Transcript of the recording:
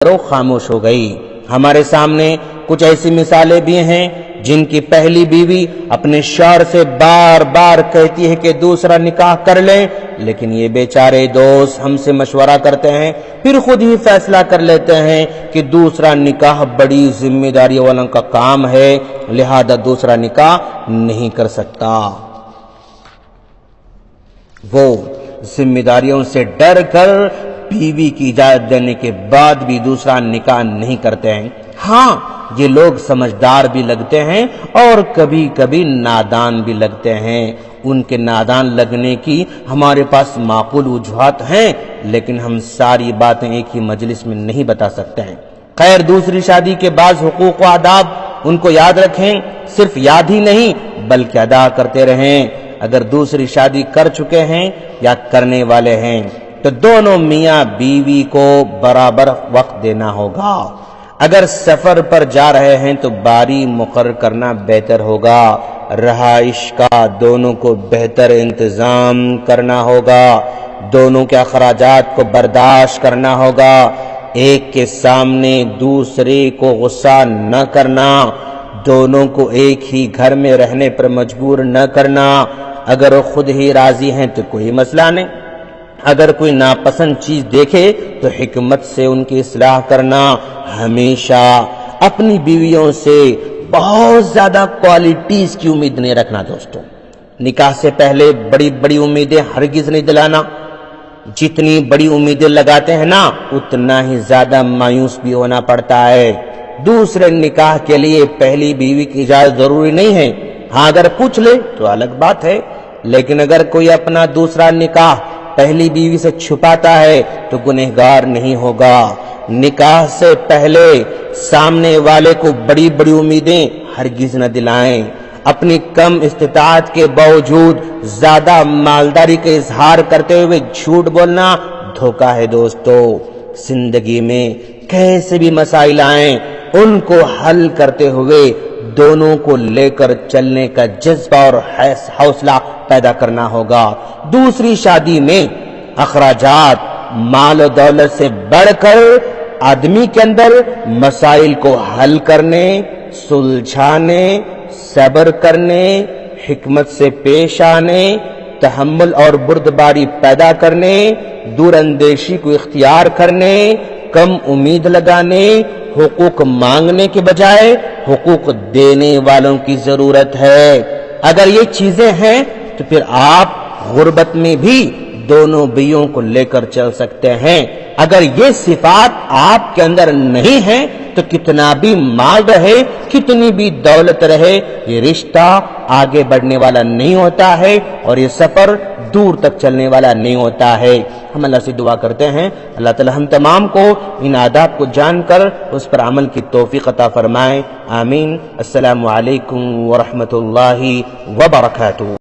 خاموش ہو گئی۔ ہمارے سامنے کچھ ایسی مثالیں بھی ہیں جن کی پہلی بیوی اپنے شوہر سے بار بار کہتی ہے کہ دوسرا نکاح کر لیں، لیکن یہ بیچارے دوست ہم سے مشورہ کرتے ہیں، پھر خود ہی فیصلہ کر لیتے ہیں کہ دوسرا نکاح بڑی ذمہ داری والوں کا کام ہے، لہذا دوسرا نکاح نہیں کر سکتا۔ وہ ذمہ داریوں سے ڈر کر بیوی کی اجازت دینے کے بعد بھی دوسرا نکاح نہیں کرتے ہیں۔ ہاں، یہ لوگ سمجھدار بھی لگتے ہیں اور کبھی کبھی نادان بھی لگتے ہیں۔ ان کے نادان لگنے کی ہمارے پاس معقول وجوہات ہیں، لیکن ہم ساری باتیں ایک ہی مجلس میں نہیں بتا سکتے ہیں۔ خیر، دوسری شادی کے بعض حقوق و آداب ان کو یاد رکھیں، صرف یاد ہی نہیں بلکہ ادا کرتے رہیں۔ اگر دوسری شادی کر چکے ہیں یا کرنے والے ہیں تو دونوں میاں بیوی کو برابر وقت دینا ہوگا۔ اگر سفر پر جا رہے ہیں تو باری مقرر کرنا بہتر ہوگا۔ رہائش کا دونوں کو بہتر انتظام کرنا ہوگا۔ دونوں کے اخراجات کو برداشت کرنا ہوگا۔ ایک کے سامنے دوسرے کو غصہ نہ کرنا۔ دونوں کو ایک ہی گھر میں رہنے پر مجبور نہ کرنا۔ اگر وہ خود ہی راضی ہیں تو کوئی مسئلہ نہیں۔ اگر کوئی ناپسند چیز دیکھے تو حکمت سے ان کی اصلاح کرنا۔ ہمیشہ اپنی بیویوں سے بہت زیادہ کوالٹیز کی امید نہیں رکھنا دوستوں۔ نکاح سے پہلے بڑی بڑی امیدیں ہرگز نہیں دلانا۔ جتنی بڑی امیدیں لگاتے ہیں نا، اتنا ہی زیادہ مایوس بھی ہونا پڑتا ہے۔ دوسرے نکاح کے لیے پہلی بیوی کی اجازت ضروری نہیں ہے۔ ہاں، اگر پوچھ لے تو الگ بات ہے، لیکن اگر کوئی اپنا دوسرا نکاح پہلی بیوی سے چھپاتا ہے تو گنہگار نہیں ہوگا۔ نکاح سے پہلے سامنے والے کو بڑی بڑی امیدیں ہرگز نہ دلائیں۔ اپنی کم استطاعت کے باوجود زیادہ مالداری کا اظہار کرتے ہوئے جھوٹ بولنا دھوکہ ہے دوستو۔ زندگی میں کیسے بھی مسائل آئیں، ان کو حل کرتے ہوئے دونوں کو لے کر چلنے کا جذبہ اور حوصلہ پیدا کرنا ہوگا۔ دوسری شادی میں اخراجات مال و دولت سے بڑھ کر آدمی کے اندر مسائل کو حل کرنے، سلجھانے، صبر کرنے، حکمت سے پیش آنے، تحمل اور بردباری پیدا کرنے، دور اندیشی کو اختیار کرنے، کم امید لگانے، حقوق مانگنے کے بجائے حقوق دینے والوں کی ضرورت ہے۔ اگر یہ چیزیں ہیں تو پھر آپ غربت میں بھی دونوں بیویوں کو لے کر چل سکتے ہیں۔ اگر یہ صفات آپ کے اندر نہیں ہیں تو کتنا بھی مال رہے، کتنی بھی دولت رہے، یہ رشتہ آگے بڑھنے والا نہیں ہوتا ہے اور یہ سفر دور تک چلنے والا نہیں ہوتا ہے۔ ہم اللہ سے دعا کرتے ہیں اللہ تعالی ہم تمام کو ان آداب کو جان کر اس پر عمل کی توفیق عطا فرمائے۔ آمین۔ السلام علیکم ورحمۃ اللہ وبرکاتہ۔